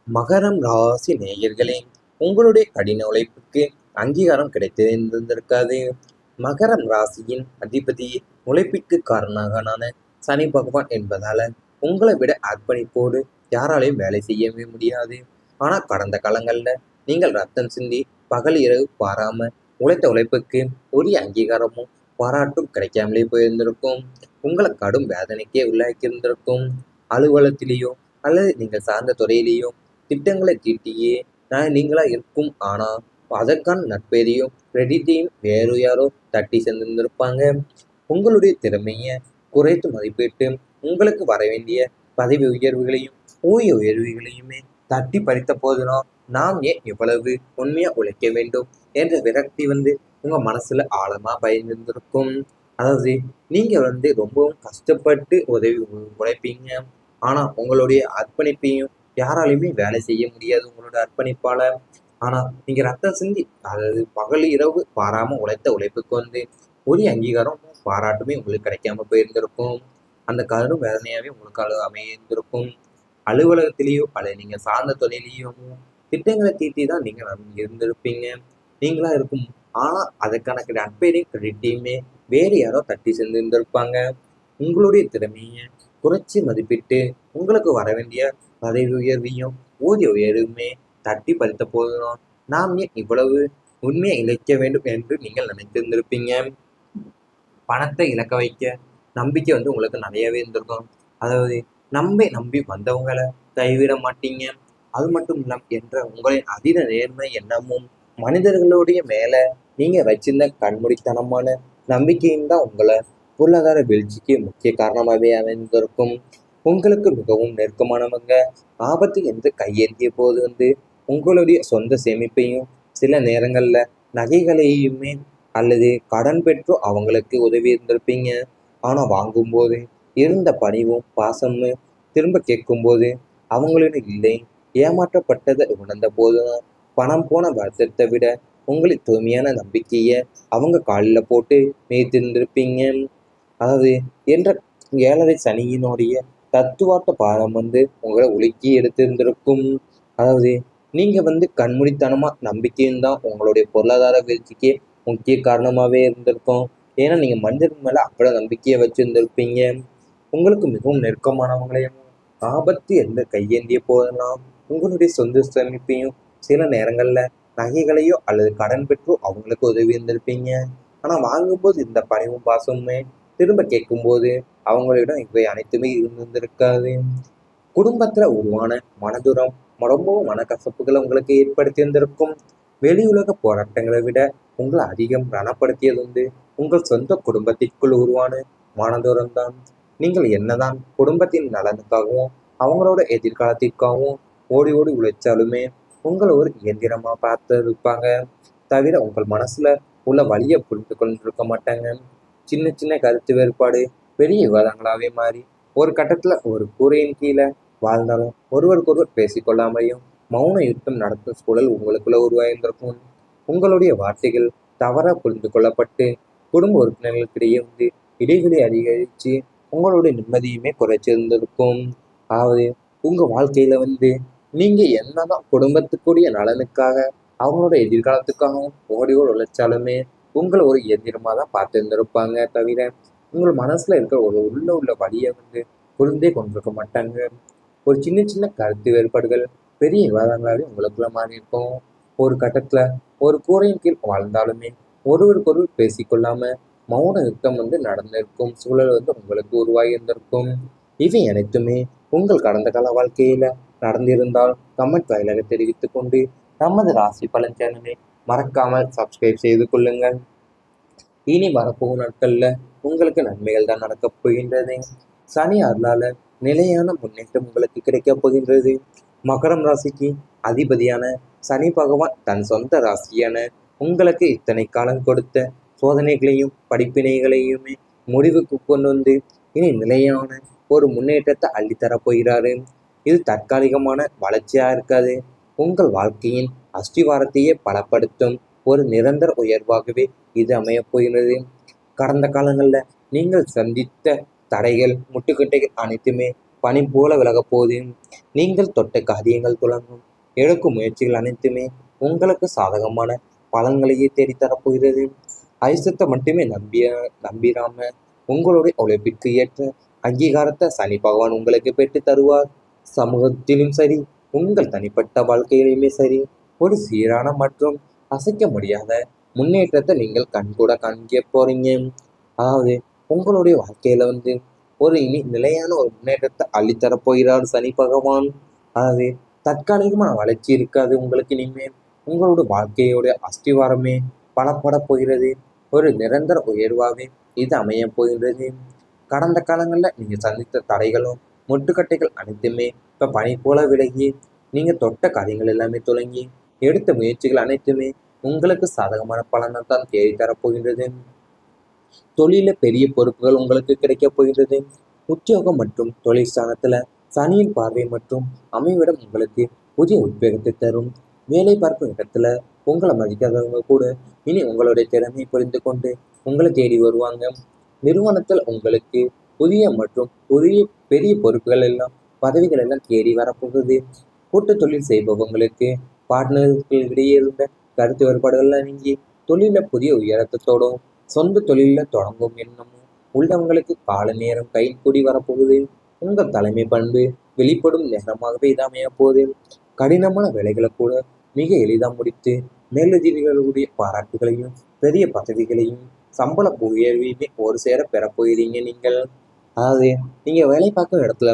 மகரம் ராசி நேயர்களே, உங்களுடைய கடின உழைப்புக்கு அங்கீகாரம் கிடைத்திருந்திருக்காது. மகரம் ராசியின் அதிபதி உழைப்பிற்கு காரணனான சனி பகவான் என்பதால உங்களை விட அர்ப்பணிப்போடு யாராலையும் வேலை செய்யவே முடியாது. ஆனா கடந்த காலங்கள்ல நீங்கள் ரத்தம் சிந்தி பகல் இரவு பாராம உழைத்த உழைப்புக்கு உரிய அங்கீகாரமும் பாராட்டும் கிடைக்காமலே போயிருந்திருக்கும். உங்களை கடும் வேதனைக்கே உள்ளாக்கி அலுவலகத்திலேயோ அல்லது நீங்கள் சார்ந்த துறையிலேயோ திட்டங்களை தீட்டியே நீங்களா இருக்கும். ஆனா அதற்கான நற்பெயரையும் கிரெடிட்டையும் வேறு யாரோ தட்டி சென்றிருந்திருப்பாங்க. உங்களுடைய திறமையை குறைத்து மதிப்பிட்டு உங்களுக்கு வர வேண்டிய பதவி உயர்வுகளையும் ஊதிய உயர்வுகளையுமே தட்டி பறித்த போதுனா நாம் ஏன் இவ்வளவு உண்மையா உழைக்க வேண்டும் என்ற விரக்தி உங்க மனசுல ஆழமா பயந்திருந்திருக்கும். அதாவது நீங்க ரொம்பவும் கஷ்டப்பட்டு உழைப்பீங்க. ஆனா உங்களுடைய அர்ப்பணிப்பையும் யாராலையுமே வேலை செய்ய முடியாது உங்களோட அர்ப்பணிப்பால. ஆனா நீங்க ரத்தம் சிந்தி அதாவது பகல் இரவு பாராம உழைத்த உழைப்புக்கு உரிய அங்கீகாரம் பாராட்டுமே உங்களுக்கு கிடைக்காம போயிருந்திருக்கும். அந்த கடும் வேதனையாவே உங்களுக்கு அமைந்திருக்கும். அலுவலகத்திலேயோ அல்லது நீங்க சார்ந்த தொழிலையோ திட்டங்களை தீட்டி தான் நீங்க இருந்திருப்பீங்க. நீங்களா இருக்கும். ஆனா அதற்கான நற்பெயரையும் கிரெடிட்டையுமே வேறு யாரோ தட்டி சென்றிருந்திருப்பாங்க. உங்களுடைய திறமையை குறைச்சி மதிப்பிட்டு உங்களுக்கு வர வேண்டிய பதவி உயர்வையும் ஊதிய உயர்வுமே தட்டி பறித்த போதும் நாம் ஏன் இவ்வளவு உண்மையை இழைக்க வேண்டும் என்று நீங்கள் நினைத்திருந்திருப்பீங்க. பணத்தை இழக்க வைக்க நம்பிக்கை உங்களுக்கு நிறையவே இருந்திருக்கும். அதாவது நம்பி வந்தவங்களை கைவிட மாட்டீங்க. அது மட்டும் இல்லாம என்ற உங்களின் அதீத நேர்மை எண்ணமும் மனிதர்களுடைய மேல நீங்க வச்சிருந்த கண்மூடித்தனமான நம்பிக்கையும் தான் உங்களை பொருளாதார வீழ்ச்சிக்கு முக்கிய காரணமாகவே அமைந்திருக்கும். உங்களுக்கு மிகவும் நெருக்கமானவங்க ஆபத்து என்று கையேந்திய போது உங்களுடைய சொந்த சேமிப்பையும் சில நேரங்கள்ல நகைகளையுமே அல்லது கடன் பெற்றோ அவங்களுக்கு உதவி இருந்திருப்பீங்க. ஆனா வாங்கும்போது இருந்த பணிவும் பாசமும் திரும்ப கேட்கும்போது அவங்களிடம் இல்லை. ஏமாற்றப்பட்டதை உணர்ந்த போதுதான் பணம் போன வருத்தத்தை விட உங்களின் தூய்மையான நம்பிக்கையை அவங்க காலில் போட்டு மேய்த்திருந்திருப்பீங்க. அதாவது என்ற 7.5 சனியினுடைய தத்துவார்த்த பாடம் உங்களை உலுக்கி எடுத்திருந்திருக்கும். அதாவது நீங்க கண்மூடித்தனமா நம்பிக்கையும் தான் உங்களுடைய பொருளாதார வீழ்ச்சிக்கு முக்கிய காரணமாகவே இருந்திருக்கும். ஏன்னா நீங்க மனிதன் மேல அவ்வளவு நம்பிக்கையை வச்சிருந்திருப்பீங்க. உங்களுக்கு மிகவும் நெருக்கமானவங்களையும் ஆபத்து என்று கையேந்திய போதெல்லாம் உங்களுடைய சொந்த சேமிப்பையும் சில நேரங்கள்ல நகைகளையோ அல்லது கடன் பெற்றோ அவங்களுக்கு உதவி இருந்திருப்பீங்க. ஆனா வாங்கும்போது இந்த பணிவும் பாசமுமே திரும்ப கேட்கும்போது அவங்களிடம் இவை அனைத்துமே இருந்திருக்காது. குடும்பத்துல உருவான மனதுரம் ரொம்பவும் மனக்கசப்புகளை உங்களுக்கு ஏற்படுத்தி இருந்திருக்கும். வெளி உலக போராட்டங்களை விட உங்களை அதிகம் ரணப்படுத்தியது உங்கள் சொந்த குடும்பத்திற்குள் உருவான மனதுரம் தான். நீங்கள் என்னதான் குடும்பத்தின் நலனுக்காகவும் அவங்களோட எதிர்காலத்திற்காகவும் ஓடி ஓடி உழைச்சாலுமே உங்களை ஒரு இயந்திரமா பார்த்து இருப்பாங்க. தவிர உங்கள் மனசுல உள்ள வழியை புரிந்து கொண்டிருக்க மாட்டாங்க. சின்ன சின்ன கருத்து வேறுபாடு பெரிய விவாதங்களாகவே மாறி ஒரு கட்டத்தில் ஒரு கூரையின் கீழே வாழ்ந்தாலும் ஒருவருக்கொருவர் பேசிக்கொள்ளாமையும் மௌன யுத்தம் நடத்தும் சூழல் உங்களுக்குள்ள உருவாயிருந்திருக்கும். உங்களுடைய வார்த்தைகள் தவறாக புரிந்து கொள்ளப்பட்டு குடும்ப உறுப்பினர்களுக்கிடையே இடைவெளி அதிகரித்து உங்களுடைய நிம்மதியுமே குறைச்சிருந்திருக்கும். அதாவது உங்கள் வாழ்க்கையில் நீங்கள் என்னதான் குடும்பத்துக்குரிய நலனுக்காக அவங்களோட எதிர்காலத்துக்காகவும் ஓடி ஓடி உழைச்சாலுமே உங்களை ஒரு இயந்திரமாக தான் பார்த்துருந்துருப்பாங்க. தவிர உங்கள் மனசில் இருக்கிற உள்ள வழியை புரிந்தே கொண்டிருக்க மாட்டாங்க. ஒரு சின்ன சின்ன கருத்து வேறுபாடுகள் பெரிய விவாதங்களாகவே உங்களுக்குள்ள மாறி இருக்கும். ஒரு கட்டத்தில் ஒரு கூரையின் கீழ் வாழ்ந்தாலுமே ஒருவருக்கொருவர் பேசிக்கொள்ளாம மௌன யுத்தம் நடந்திருக்கும் சூழல் உங்களுக்கு உருவாகி இருந்திருக்கும். இவை அனைத்துமே உங்கள் கடந்த கால வாழ்க்கையில் நடந்திருந்தால் கமெண்ட் வாயிலாக தெரிவித்துக் கொண்டு நமது ராசி பலன் சேனலை மறக்காமல் சப்ஸ்கிரைப் செய்து கொள்ளுங்கள். இனி வரப்போகும் நாட்கள்ல உங்களுக்கு நன்மைகள் தான் நடக்கப் போகின்றது. சனி அருளால நிலையான முன்னேற்றம் உங்களுக்கு கிடைக்கப் போகின்றது. மகரம் ராசிக்கு அதிபதியான சனி பகவான் தன் சொந்த ராசியான உங்களுக்கு இத்தனை காலம் கொடுத்த சோதனைகளையும் படிப்பினைகளையுமே முடிவுக்கு கொண்டு இனி நிலையான ஒரு முன்னேற்றத்தை அள்ளித்தரப் போகிறாரு. இது தற்காலிகமான வளர்ச்சியா இருக்காது. உங்கள் வாழ்க்கையின் அஸ்திவாரத்தையே பலப்படுத்தும் ஒரு நிரந்தர உயர்வாகவே இது அமையப் போகிறது. கடந்த காலங்களில் நீங்கள் சந்தித்த தடைகள் முட்டுக்கட்டைகள் அனைத்துமே பனி போல விலகப் போகுது. நீங்கள் தொட்ட காரியங்கள் துலங்கும். எடுக்கும் முயற்சிகள் அனைத்துமே உங்களுக்கு சாதகமான பலன்களையே தேடித்தரப்போகிறது. அதிர்ஷ்டத்தை மட்டுமே நம்பிராம உங்களுடைய உழைப்பிற்கு ஏற்ற அங்கீகாரத்தை சனி பகவான் உங்களுக்கு பெற்று தருவார். சமூகத்திலும் சரி, உங்கள் தனிப்பட்ட வாழ்க்கையிலுமே சரி, ஒரு சீரான மற்றும் அசைக்க முடியாத முன்னேற்றத்தை நீங்கள் கண்கூட காண்க போறீங்க. அதாவது உங்களுடைய வாழ்க்கையில ஒரு இனி நிலையான ஒரு முன்னேற்றத்தை அள்ளித்தரப் போகிறார் சனி பகவான். அதாவது தற்காலிகமான வளர்ச்சி இருக்காது உங்களுக்கு. இனிமேல் உங்களோட வாழ்க்கையோட அஸ்திவாரமே பலப்பட போகிறது. ஒரு நிரந்தர உயர்வாகவே இது அமைய போகின்றது. கடந்த காலங்களில் நீங்கள் சந்தித்த தடைகளும் முட்டுக்கட்டைகள் அனைத்துமே இப்போ பனி போல விலகி நீங்கள் தொட்ட காரியங்கள் எல்லாமே தொடங்கி எடுத்த முயற்சிகள் அனைத்துமே உங்களுக்கு சாதகமான பலனை தான் தேடி தரப்போகின்றது. தொழில பெரிய பொறுப்புகள் உங்களுக்கு கிடைக்கப் போகின்றது. உத்தியோகம் மற்றும் தொழில் ஸ்தானத்துல சனியின் பார்வை மற்றும் அமைவிடம் உங்களுக்கு புதிய உத்வேகத்தை தரும். வேலை பார்க்கும் இடத்துல உங்களை மதிக்காதவங்க கூட இனி உங்களுடைய திறமையை புரிந்து கொண்டு உங்களை தேடி வருவாங்க. நிறுவனத்தில் உங்களுக்கு புதிய மற்றும் புதிய பெரிய பொறுப்புகள் எல்லாம் பதவிகள் எல்லாம் தேடி வரப்போகுது. கூட்டு தொழில் செய்பவங்களுக்கு பார்ட்னர்களிடையே இருந்த கருத்து வேறுபாடுகள்லாம் நீங்கி தொழில புதிய உயரத்தோடும் சொந்த தொழிலில் தொடங்கும் எண்ணமும் உள்ளவங்களுக்கு கால நேரம் கை கூடி வரப்போகுது. உங்கள் தலைமை பண்பு வெளிப்படும் நேரமாகவே இது அமைய போகுது. கடினமான வேலைகளை கூட மிக எளிதாக முடித்து மேலதிகாரிகளுடைய பாராட்டுகளையும் பெரிய பதவிகளையும் சம்பள உயர்வையுமே ஒரு சேர பெறப்போகிறீங்க நீங்கள். அதாவது நீங்கள் வேலை பார்க்கும் இடத்துல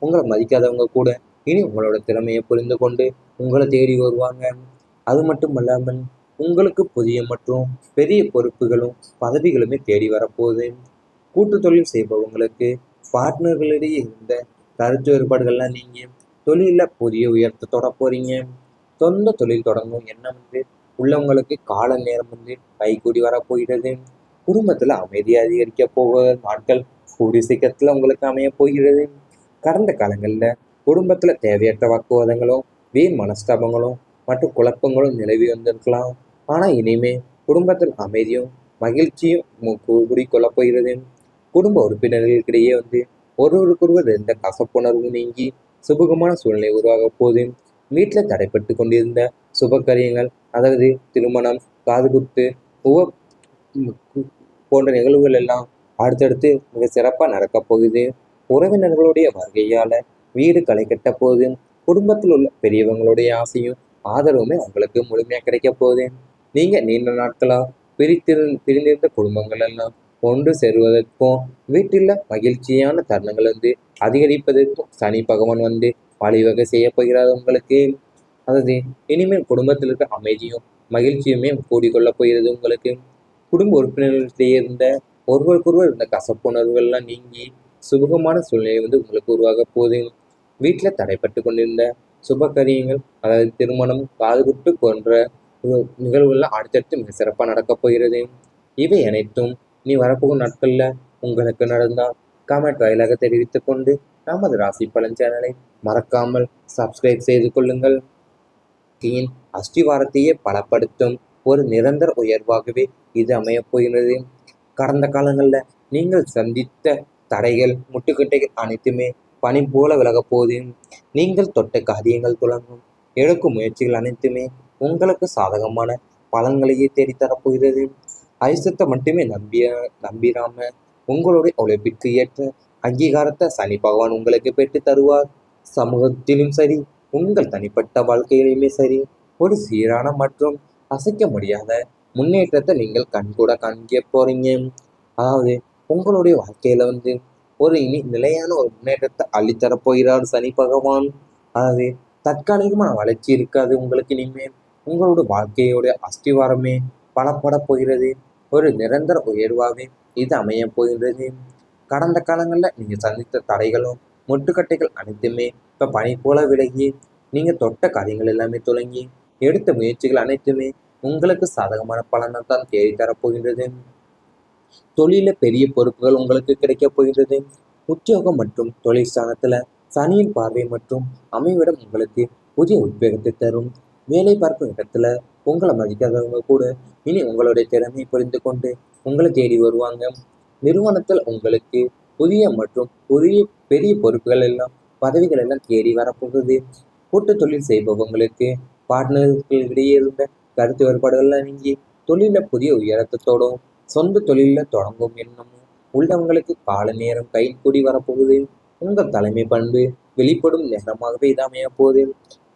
உங்களை மதிக்காதவங்க கூட இனி உங்களோட திறமையை புரிந்து கொண்டு உங்களை தேடி வருவாங்க. அது மட்டும் அல்லாமல் உங்களுக்கு புதிய மற்றும் பெரிய பொறுப்புகளும் பதவிகளுமே தேடி வரப்போகுது. கூட்டு தொழில் செய்பவங்களுக்கு பார்ட்னர்களிடையே இருந்த கருத்து வேறுபாடுகள்லாம் நீங்க தொழிலில் புதிய உயர்த்த தொட போறீங்க. சொந்த தொழில் தொடங்கும் எண்ணம் உள்ளவங்களுக்கு கால நேரம் கைகூடி வரப்போகிறது. குடும்பத்தில் அமைதி அதிகரிக்க போகிற நாட்கள் கூடி சீக்கிரத்தில் உங்களுக்கு அமைய போகிறது. கடந்த காலங்களில் குடும்பத்தில் தேவையற்ற வாக்குவாதங்களும் வீண் மனஸ்தாபங்களும் மற்றும் குழப்பங்களும் நிலவி வந்திருக்கலாம். ஆனால் இனிமே குடும்பத்தில் அமைதியும் மகிழ்ச்சியும் கூடிக்கொள்ளப் போகிறது. குடும்ப உறுப்பினர்களுக்கிடையே ஒருவருக்கொருவர் இருந்த கசப்புணர்வு நீங்கி சுபகமான சூழ்நிலை உருவாக போது வீட்டில் தடைப்பட்டு கொண்டிருந்த சுப காரியங்கள், அதாவது திருமணம், காதுகுத்து, போன்ற நிகழ்வுகள் எல்லாம் அடுத்தடுத்து மிக சிறப்பாக நடக்கப் போகுது. உறவினர்களுடைய வருகையால் வீடு களை கட்ட போகுது. குடும்பத்தில் உள்ள பெரியவங்களுடைய ஆசையும் ஆதரவுமே உங்களுக்கு முழுமையாக கிடைக்க போகுது. நீங்கள் நீண்ட நாட்களாக பிரிந்திருந்த குடும்பங்கள் எல்லாம் ஒன்று சேருவதற்கும் வீட்டில் மகிழ்ச்சியான தருணங்கள் அதிகரிப்பதற்கும் சனி பகவான் வழிவகை செய்ய போகிறார் உங்களுக்கு. அதாவது இனிமேல் குடும்பத்தில் இருக்க அமைதியும் மகிழ்ச்சியுமே கூடிக்கொள்ளப் போகிறது உங்களுக்கு. குடும்ப உறுப்பினர்களிடையே இருந்த ஒருவருக்கொருவர் இருந்த கசப்புணர்வுகள்லாம் நீங்கி சுபகமான சூழ்நிலை உங்களுக்கு உருவாக போகுது. வீட்டில் தடைப்பட்டு கொண்டிருந்த சுப காரியங்கள், அதாவது திருமணம், காதுகுத்து போன்ற நிகழ்வுகள்லாம் அடுத்தடுத்து மிக சிறப்பாக நடக்கப் போகிறது. இவை அனைத்தும் நீ வரப்போகும் நாட்களில் உங்களுக்கு நடந்தால் கமெண்ட் வாயிலாக தெரிவித்துக் கொண்டு நமது ராசி பலன் சேனலை மறக்காமல் சப்ஸ்கிரைப் செய்து கொள்ளுங்கள். அஸ்திவாரத்தையே பலப்படுத்தும் ஒரு நிரந்தர உயர்வாகவே இது அமையப் போகிறது. கடந்த காலங்களில் நீங்கள் சந்தித்த தடைகள் முட்டுக்கட்டைகள் அனைத்துமே பனி போல விலகப் போகுது. நீங்கள் தொட்ட காரியங்கள் துலங்கும். எடுக்கும் முயற்சிகள் அனைத்துமே உங்களுக்கு சாதகமான பலன்களையே தேடித்தரப்போகிறது. அதிர்ஷ்டத்தை மட்டுமே நம்பிராம உங்களுடைய உழைப்பிற்கு ஏற்ற அங்கீகாரத்தை சனி பகவான் உங்களுக்கு பெற்று தருவார். சமூகத்திலும் சரி, உங்கள் தனிப்பட்ட வாழ்க்கையிலுமே சரி, ஒரு சீரான மற்றும் அசைக்க முடியாத முன்னேற்றத்தை நீங்கள் கண்கூட காண்க போறீங்க. அதாவது உங்களுடைய வாழ்க்கையில ஒரு இனி நிலையான ஒரு முன்னேற்றத்தை அள்ளித்தரப்போகிறார் சனி பகவான். அதாவது தற்காலிகமான வளர்ச்சி இருக்காது உங்களுக்கு. இனிமேல் உங்களோட வாழ்க்கையோட அஸ்திவாரமே பலப்பட போகிறது. ஒரு நிரந்தர உயர்வாகவே இது அமைய போகிறது. கடந்த காலங்களில் நீங்கள் சந்தித்த தடைகளும் முட்டுக்கட்டைகள் அனைத்துமே இப்போ பனி போல விலகி நீங்கள் தொட்ட காரியங்கள் எல்லாமே தொடங்கி எடுத்த முயற்சிகள் அனைத்துமே உங்களுக்கு சாதகமான பலனை தான் தேடி தரப்போகின்றது. தொழில பெரிய பொறுப்புகள் உங்களுக்கு கிடைக்கப் போகின்றது. உத்தியோகம் மற்றும் தொழில் ஸ்தானத்துல சனியின் பார்வை மற்றும் அமைவிடம் உங்களுக்கு புதிய உத்வேகத்தை தரும். வேலை பார்க்கும் இடத்துல உங்களை மதிக்காதவங்க கூட இனி உங்களுடைய திறமையை புரிந்து கொண்டு உங்களை தேடி வருவாங்க. நிறுவனத்தில் உங்களுக்கு புதிய மற்றும் புதிய பெரிய பொறுப்புகள் எல்லாம் பதவிகள் எல்லாம் தேடி வரப்போகுது. கூட்டு தொழில் செய்பவங்களுக்கு பார்ட்னர்களிடையே இருந்த கருத்து வேறுபாடுகள்லாம் நீங்கி தொழில புதிய உயரத்தோடும் சொந்த தொழில தொடங்கும் எண்ணமும் உள்ளவங்களுக்கு கால நேரம் கை கூடி வரப்போகுது. உங்கள் தலைமை பண்பு வெளிப்படும் நேரமாகவே இது அமைய போகுது.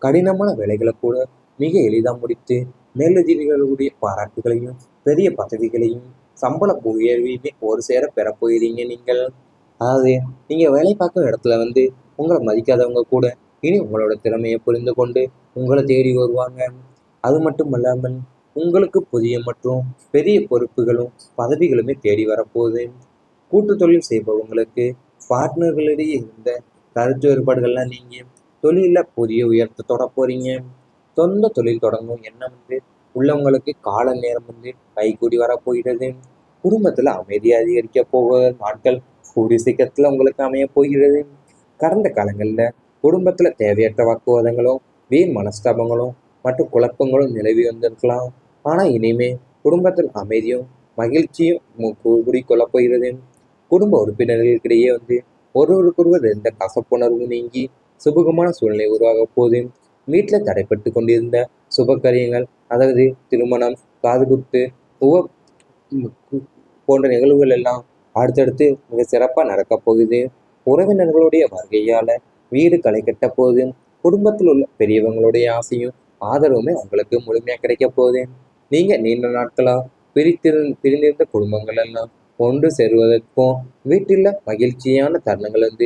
கடினமான வேலைகளை கூட மிக எளிதாக முடித்து மேலதிகாரிகளுடைய பாராட்டுகளையும் பெரிய பதவிகளையும் சம்பள உயர்வையுமே ஒரு சேர பெறப் போகிறீங்க நீங்கள். அதாவது நீங்கள் வேலை பார்க்குற இடத்துல உங்களை மதிக்காதவங்க கூட இனி உங்களோட திறமையை புரிந்து கொண்டு உங்களை தேடி வருவாங்க. அது மட்டும் அல்லாமல் உங்களுக்கு புதிய மற்றும் பெரிய பொறுப்புகளும் பதவிகளுமே தேடி வரப்போகுது. கூட்டு தொழில் செய்பவங்களுக்கு பார்ட்னர்களிடையே இருந்த கருத்து வேறுபாடுகள்லாம் நீங்கி தொழிலில் புதிய உயரத்தை தொட போறீங்க. சொந்த தொழில் தொடங்கும் எண்ணம் உள்ளவங்களுக்கு கால நேரம் கைகூடி வரப்போகிறது. குடும்பத்தில் அமைதி அதிகரிக்க போகிற நாட்கள் கூடிய சீக்கிரத்தில் உங்களுக்கு அமைய போகிறது. கடந்த காலங்களில் குடும்பத்தில் தேவையற்ற வாக்குவாதங்களும் வீண் மனஸ்தாபங்களும் மற்றும் குழப்பங்களும் நிலவி வந்திருக்கலாம். ஆனால் இனிமே குடும்பத்தில் அமைதியும் மகிழ்ச்சியும் கூடிக்கொள்ளப் போகிறது. குடும்ப உறுப்பினர்களுக்கிடையே ஒருவருக்கொருவர் இருந்த கசப்புணர்வு நீங்கி சுபகமான சூழ்நிலை உருவாக போகுது. வீட்டில் தடைப்பட்டு கொண்டிருந்த சுப காரியங்கள், அதாவது திருமணம், காதுகுத்து, உவ போன்ற நிகழ்வுகள் எல்லாம் அடுத்தடுத்து மிக சிறப்பாக நடக்க போகுது. உறவினர்களுடைய வருகையால் வீடு களை கட்ட போகுது. குடும்பத்தில் உள்ள பெரியவங்களுடைய ஆசையும் ஆதரவுமே உங்களுக்கு முழுமையாக கிடைக்க போகுது. நீங்கள் நீண்ட நாட்களாக பிரிந்திருந்த குடும்பங்கள் எல்லாம் ஒன்று சேருவதற்கும் வீட்டில் மகிழ்ச்சியான தருணங்கள்